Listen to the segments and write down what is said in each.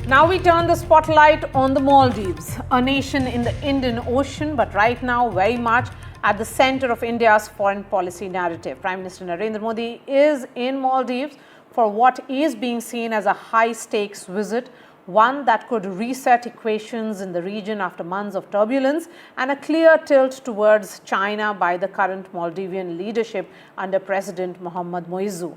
Now we turn the spotlight on the Maldives, a nation in the Indian Ocean, but right now very much at the center of India's foreign policy narrative. Prime Minister Narendra Modi is in Maldives for what is being seen as a high-stakes visit, one that could reset equations in the region after months of turbulence and a clear tilt towards China by the current Maldivian leadership under President Mohamed Muizzu.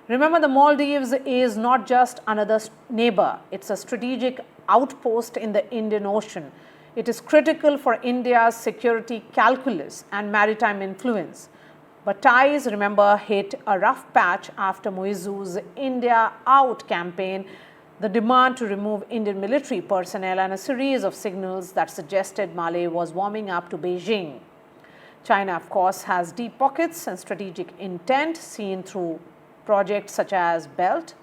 Remember, the Maldives is not just another neighbor, it's a strategic outpost in the Indian Ocean. It is critical for India's security calculus and maritime influence. But ties, remember, hit a rough patch after Muizzu's India Out campaign, the demand to remove Indian military personnel and a series of signals that suggested Malé was warming up to Beijing. China, of course, has deep pockets and strategic intent seen through projects such as BELT.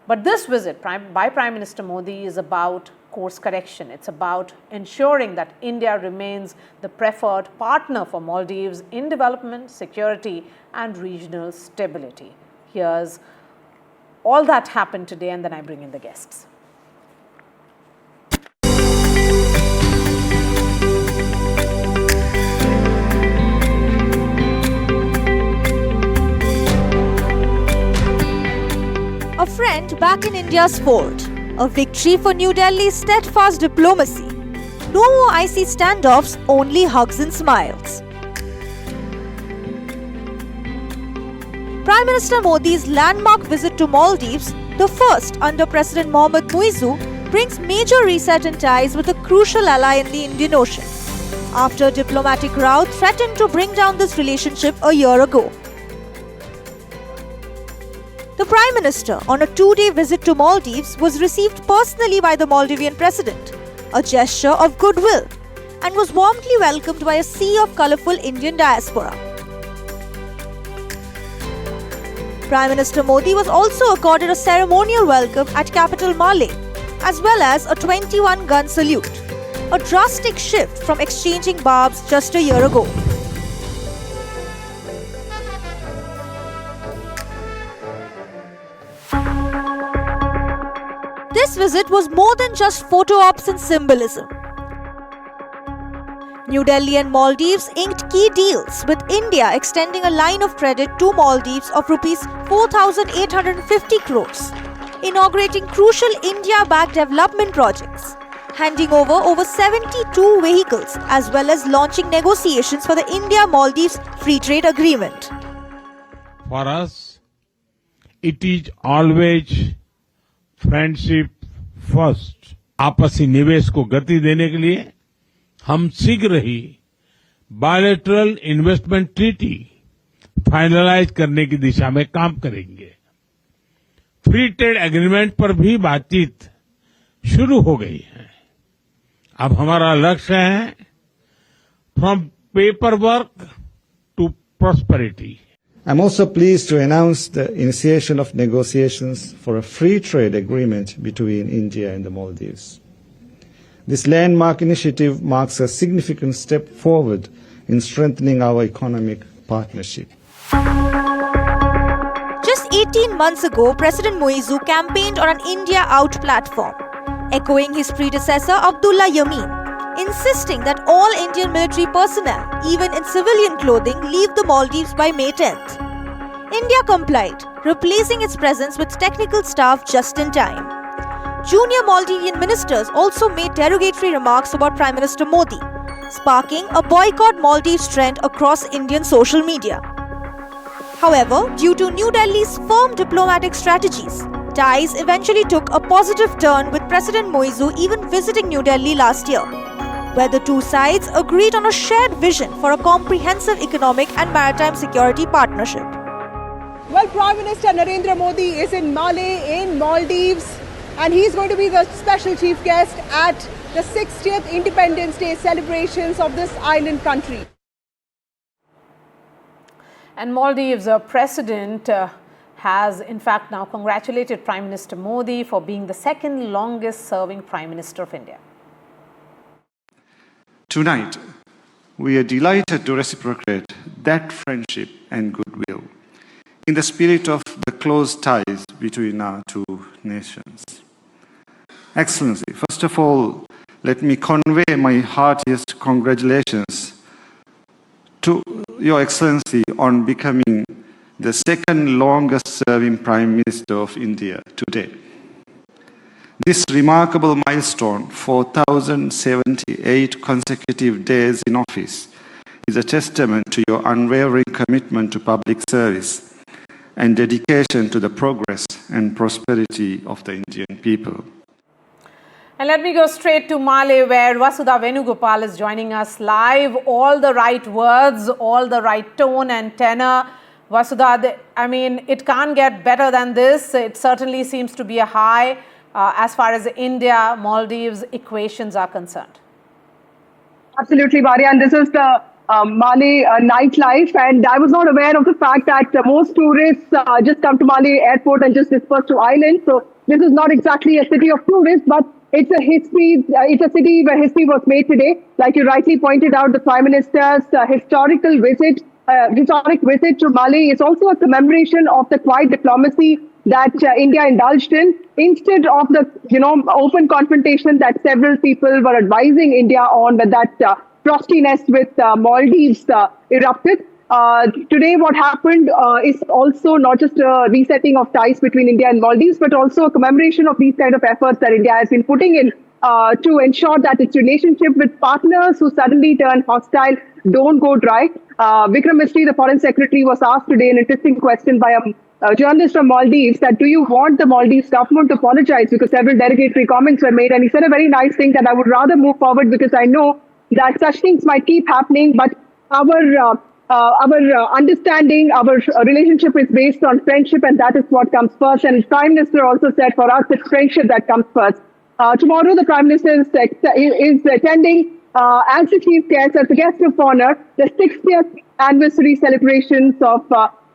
But this visit by Prime Minister Modi is about course correction. It's about ensuring that India remains the preferred partner for Maldives in development, security, and regional stability. Here's all that happened today, and then I bring in the guests. A friend back in India's fold. A victory for New Delhi's steadfast diplomacy. No more icy standoffs, only hugs and smiles. Prime Minister Modi's landmark visit to Maldives, the first under President Mohamed Muizzu, brings major reset in ties with a crucial ally in the Indian Ocean, after a diplomatic row threatened to bring down this relationship a year ago. The Prime Minister, on a two-day visit to Maldives, was received personally by the Maldivian President, a gesture of goodwill, and was warmly welcomed by a sea of colourful Indian diaspora. Prime Minister Modi was also accorded a ceremonial welcome at capital Malé, as well as a 21-gun salute, a drastic shift from exchanging barbs just a year ago. This visit was more than just photo ops and symbolism. New Delhi and Maldives inked key deals, with India extending a line of credit to Maldives of Rs 4,850 crores, inaugurating crucial India-backed development projects, handing over 72 vehicles, as well as launching negotiations for the India-Maldives Free Trade Agreement. For us, it is always friendship first. आपसी निवेश को गति देने के लिए हम शीघ्र ही bilateral investment treaty finalise करने की दिशा में काम करेंगे। फ्री ट्रेड एग्रीमेंट पर भी बातचीत शुरू हो गई है। अब हमारा लक्ष्य है from paper work to prosperity. I'm also pleased to announce the initiation of negotiations for a free trade agreement between India and the Maldives. This landmark initiative marks a significant step forward in strengthening our economic partnership. Just 18 months ago, President Muizzu campaigned on an India Out platform, echoing his predecessor Abdullah Yameen, insisting that all Indian military personnel, even in civilian clothing, leave the Maldives by May 10th. India complied, replacing its presence with technical staff just in time. Junior Maldivian ministers also made derogatory remarks about Prime Minister Modi, sparking a boycott Maldives trend across Indian social media. However, due to New Delhi's firm diplomatic strategies, ties eventually took a positive turn, with President Muizzu even visiting New Delhi last year, where the two sides agreed on a shared vision for a comprehensive economic and maritime security partnership. Well, Prime Minister Narendra Modi is in Malé, in Maldives, and he's going to be the special chief guest at the 60th Independence Day celebrations of this island country. And Maldives' president has in fact now congratulated Prime Minister Modi for being the second longest serving Prime Minister of India. Tonight, we are delighted to reciprocate that friendship and goodwill in the spirit of the close ties between our two nations. Excellency, first of all, let me convey my heartiest congratulations to Your Excellency on becoming the second longest serving Prime Minister of India today. This remarkable milestone, 4,078 consecutive days in office, is a testament to your unwavering commitment to public service and dedication to the progress and prosperity of the Indian people. And let me go straight to Male, where Vasudha Venugopal is joining us live. All the right words, all the right tone and tenor. Vasudha, I mean, it can't get better than this. It certainly seems to be a high as far as India-Maldives equations are concerned. Absolutely, Maria. And this is the Male nightlife. And I was not aware of the fact that most tourists just come to Male airport and just disperse to islands. So this is not exactly a city of tourists, but it's a history. It's a city where history was made today. Like you rightly pointed out, the Prime Minister's historic visit to Mali is also a commemoration of the quiet diplomacy that India indulged in, instead of the open confrontation that several people were advising India on, when that frostiness with Maldives erupted. Today, what happened is also not just a resetting of ties between India and Maldives, but also a commemoration of these kind of efforts that India has been putting in to ensure that its relationship with partners who suddenly turn hostile don't go dry. Vikram Misri, the Foreign Secretary, was asked today an interesting question by a journalist from Maldives, that do you want the Maldives government to apologize, because several derogatory comments were made. And he said a very nice thing, that I would rather move forward because I know that such things might keep happening, but our understanding, our relationship is based on friendship, and that is what comes first. And Prime Minister also said, for us, it's friendship that comes first. Tomorrow, the Prime Minister is attending as the chief guest, as the guest of honor, the 60th anniversary celebrations of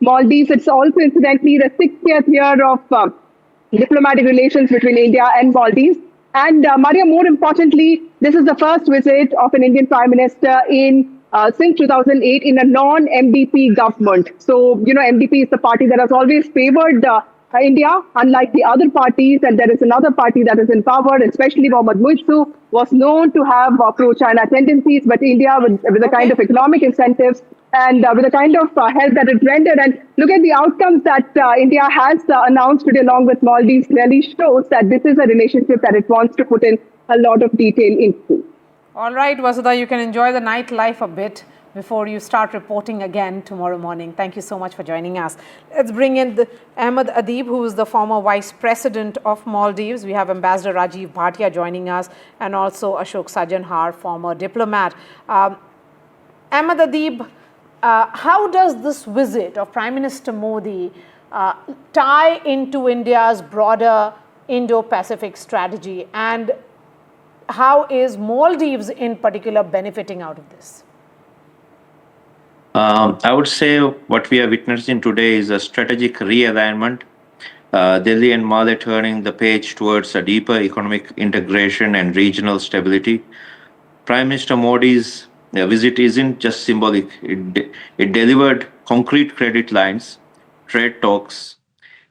Maldives. It's also, incidentally, the 60th year of diplomatic relations between India and Maldives. And Maria, more importantly, this is the first visit of an Indian Prime Minister since 2008 in a non-MDP government. So, MDP is the party that has always favored India, unlike the other parties, and there is another party that is in power, especially Mohamed Muizzu, was known to have pro-China tendencies, but India, with the kind of economic incentives and with the kind of help that it rendered, and look at the outcomes that India has announced today along with Maldives, clearly shows that this is a relationship that it wants to put in a lot of detail into. All right, Vasudha, you can enjoy the nightlife a bit before you start reporting again tomorrow morning. Thank you so much for joining us. Let's bring in Ahmed Adeeb, who is the former Vice President of Maldives. We have Ambassador Rajiv Bhatia joining us, and also Ashok Sajanhar, former diplomat. Ahmed Adeeb, how does this visit of Prime Minister Modi tie into India's broader Indo-Pacific strategy, and how is Maldives in particular benefiting out of this? I would say what we are witnessing today is a strategic realignment. Delhi and Male turning the page towards a deeper economic integration and regional stability. Prime Minister Modi's visit isn't just symbolic. It delivered concrete credit lines, trade talks,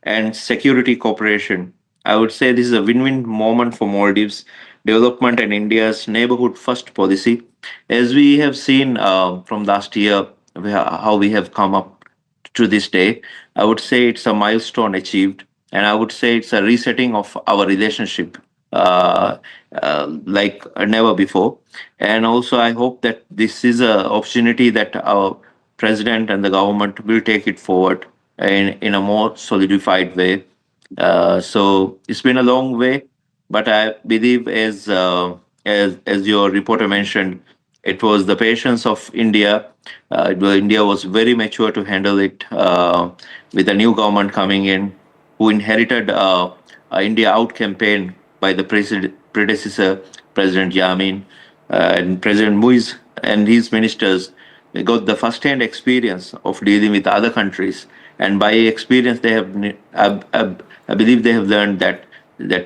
and security cooperation. I would say this is a win-win moment for Maldives development and India's neighborhood first policy. As we have seen from last year, how we have come up to this day, I would say it's a milestone achieved, and I would say it's a resetting of our relationship like never before. And also, I hope that this is an opportunity that our president and the government will take it forward in a more solidified way. So it's been a long way, but I believe, as your reporter mentioned, it was the patience of India. India was very mature to handle it with the new government coming in, who inherited India Out campaign by the predecessor, President Yamin, and President Muizzu and his ministers. They got the first-hand experience of dealing with other countries, and by experience, they have, I believe, they have learned that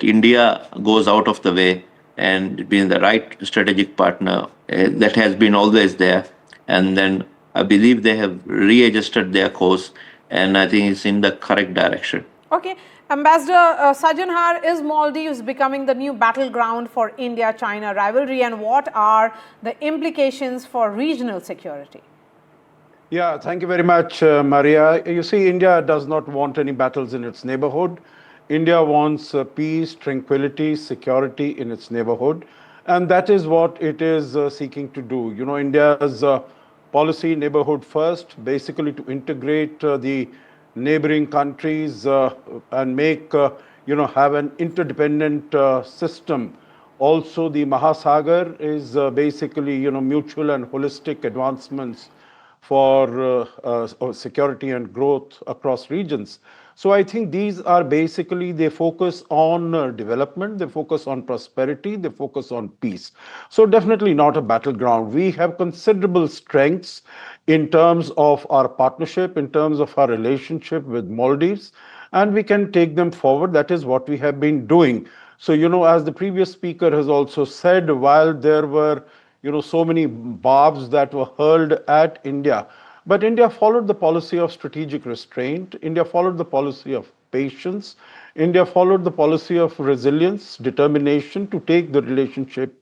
India goes out of the way and being the right strategic partner that has been always there. And then I believe they have readjusted their course, and I think it's in the correct direction. Okay. Ambassador Sajanhar, is Maldives becoming the new battleground for India-China rivalry, and what are the implications for regional security? Yeah, thank you very much, Maria. You see, India does not want any battles in its neighborhood. India wants peace, tranquility, security in its neighborhood. And that is what it is seeking to do. You know, India's policy, neighborhood first, basically to integrate the neighboring countries and make, have an interdependent system. Also, the Mahasagar is basically, mutual and holistic advancements for security and growth across regions. So I think these are basically, they focus on development, they focus on prosperity, they focus on peace. So definitely not a battleground. We have considerable strengths in terms of our partnership, in terms of our relationship with Maldives, and we can take them forward. That is what we have been doing. So, as the previous speaker has also said, while there were so many barbs that were hurled at India, but India followed the policy of strategic restraint. India followed the policy of patience. India followed the policy of resilience, determination to take the relationship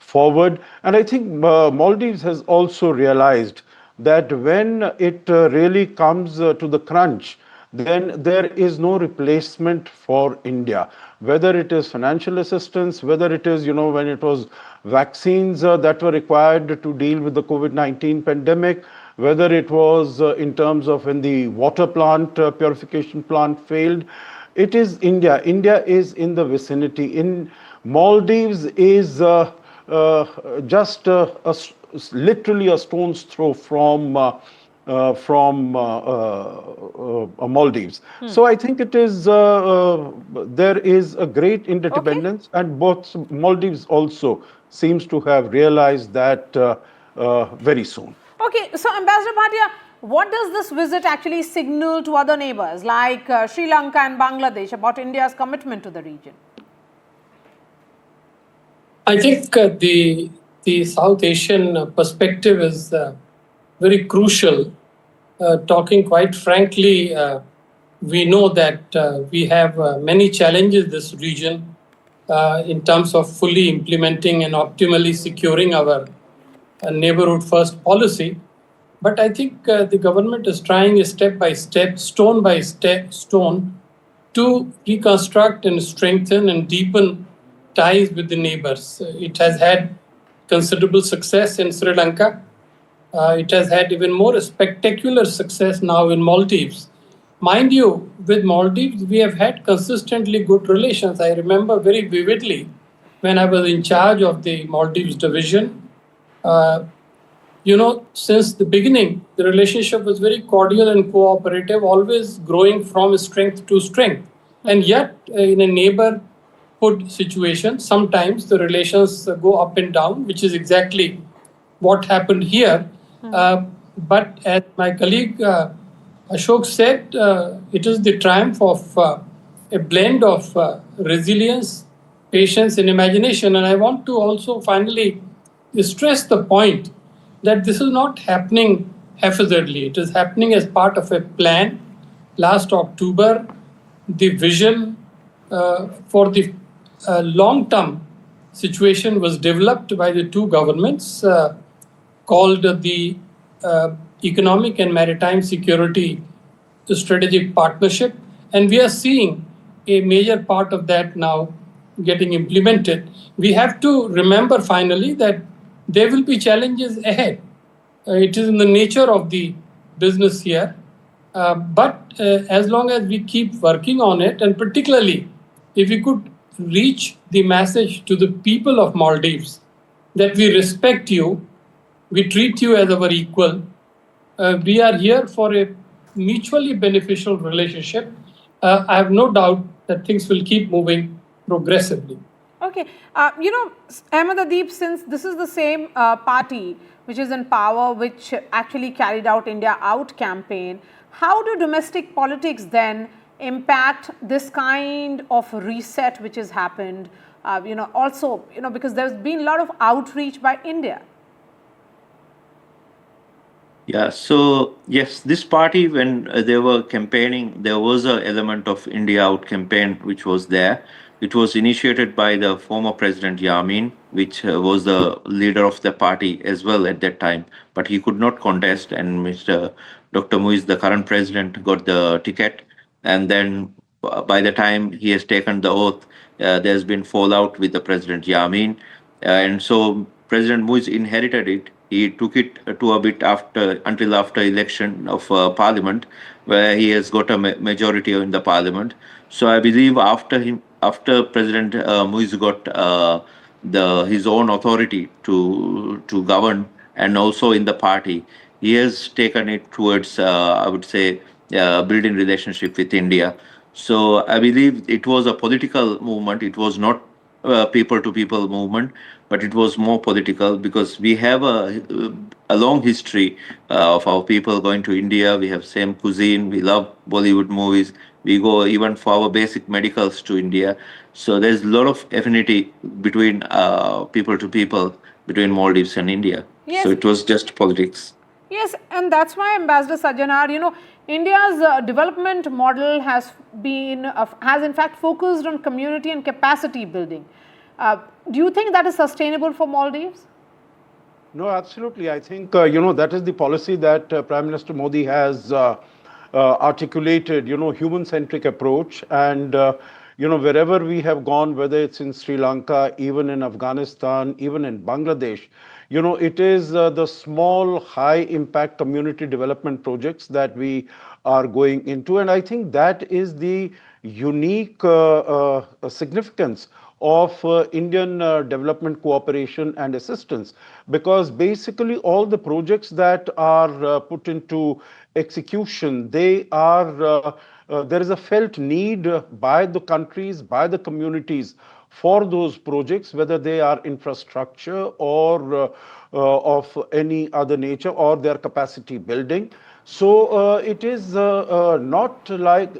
forward. And I think Maldives has also realized that when it really comes to the crunch, then there is no replacement for India. Whether it is financial assistance, whether it is, when it was vaccines that were required to deal with the COVID-19 pandemic, whether it was in terms of when the water plant, purification plant failed, it is India. India is in the vicinity. In Maldives is just literally a stone's throw from Maldives. So I think it is there is a great interdependence, and both Maldives also seems to have realized that very soon. Okay, so Ambassador Bhatia, what does this visit actually signal to other neighbors like Sri Lanka and Bangladesh about India's commitment to the region? I think the South Asian perspective is very crucial. Talking quite frankly, we know that we have many challenges in this region in terms of fully implementing and optimally securing our neighborhood first policy. But I think the government is trying step by step, stone by stone, to reconstruct and strengthen and deepen ties with the neighbors. It has had considerable success in Sri Lanka. It has had even more spectacular success now in Maldives. Mind you, with Maldives, we have had consistently good relations. I remember very vividly when I was in charge of the Maldives division. Since the beginning, the relationship was very cordial and cooperative, always growing from strength to strength. And yet, in a neighborhood situation, sometimes the relations go up and down, which is exactly what happened here. But as my colleague Ashok said, it is the triumph of a blend of resilience, patience, and imagination. And I want to also finally stress the point that this is not happening haphazardly. It is happening as part of a plan. Last October, the vision for the long-term situation was developed by the two governments called the Economic and Maritime Security Strategic Partnership. And we are seeing a major part of that now getting implemented. We have to remember finally that there will be challenges ahead. It is in the nature of the business here. But as long as we keep working on it, and particularly if we could reach the message to the people of Maldives that we respect you, we treat you as our equal, we are here for a mutually beneficial relationship, I have no doubt that things will keep moving progressively. Okay, Ahmed Adeeb, since this is the same party which is in power, which actually carried out India Out campaign, how do domestic politics then impact this kind of reset which has happened? Also, because there's been a lot of outreach by India. Yeah, so yes, this party, when they were campaigning, there was an element of India Out campaign which was there. It was initiated by the former President Yamin, which was the leader of the party as well at that time, but he could not contest, and Mr. Dr. Muiz, the current president, got the ticket. And then by the time he has taken the oath, there's been fallout with the President Yamin. And so President Muiz inherited it. He took it to a bit until after election of parliament, where he has got a majority in the parliament. So I believe after President Muiz got his own authority to govern, and also in the party, he has taken it towards I would say building relationship with India. So I believe it was a political movement. It was not people-to-people movement, but it was more political because we have a long history of our people going to India. We have same cuisine. We love Bollywood movies. We go even for our basic medicals to India. So there's a lot of affinity between people to people between Maldives and India. Yes. So it was just politics. Yes, and that's why Ambassador Sajjanar, India's development model has in fact focused on community and capacity building. Do you think that is sustainable for Maldives? No, absolutely. I think, that is the policy that Prime Minister Modi has articulated, human-centric approach. And, wherever we have gone, whether it's in Sri Lanka, even in Afghanistan, even in Bangladesh, it is the small, high-impact community development projects that we are going into. And I think that is the unique significance of Indian development cooperation and assistance, because basically all the projects that are put into execution, they are there is a felt need by the countries, by the communities for those projects, whether they are infrastructure or of any other nature or their capacity building. So it is not like,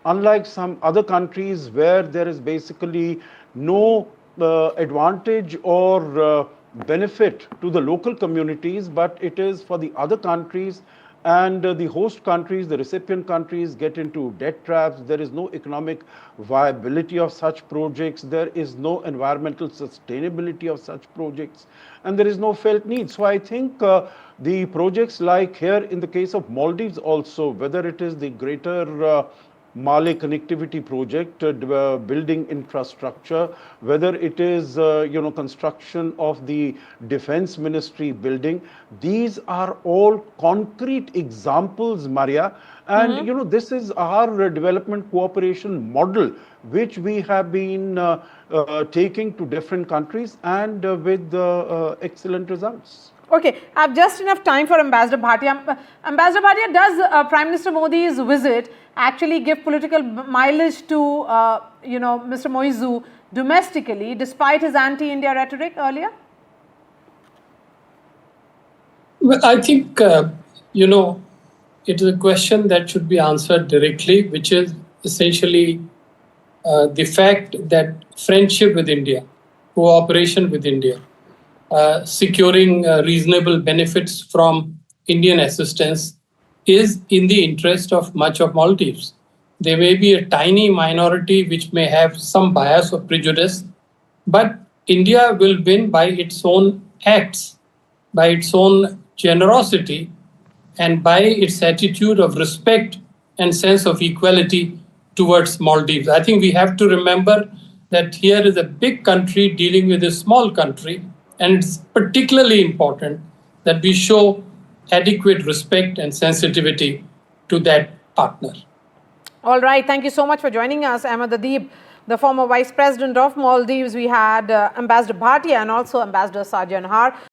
unlike some other countries where there is basically no advantage or benefit to the local communities, but it is for the other countries, and the host countries, the recipient countries get into debt traps. There is no economic viability of such projects. There is no environmental sustainability of such projects, and there is no felt need. So I think the projects like here in the case of Maldives also, whether it is the greater Malay connectivity project, building infrastructure, whether it is construction of the defense ministry building, these are all concrete examples, Maria. And this is our development cooperation model, which we have been taking to different countries, and with excellent results. Okay, I have just enough time for Ambassador Bhatia. Ambassador Bhatia, does Prime Minister Modi's visit actually give political mileage to, Mr. Muizzu domestically, despite his anti-India rhetoric earlier? Well, I think, it is a question that should be answered directly, which is essentially the fact that friendship with India, cooperation with India, securing reasonable benefits from Indian assistance is in the interest of much of Maldives. There may be a tiny minority which may have some bias or prejudice, but India will win by its own acts, by its own generosity, and by its attitude of respect and sense of equality towards Maldives. I think we have to remember that here is a big country dealing with a small country, and it's particularly important that we show adequate respect and sensitivity to that partner. All right. Thank you so much for joining us, Ahmed Adeeb, the former Vice President of Maldives. We had Ambassador Bhatia and also Ambassador Sajjanar.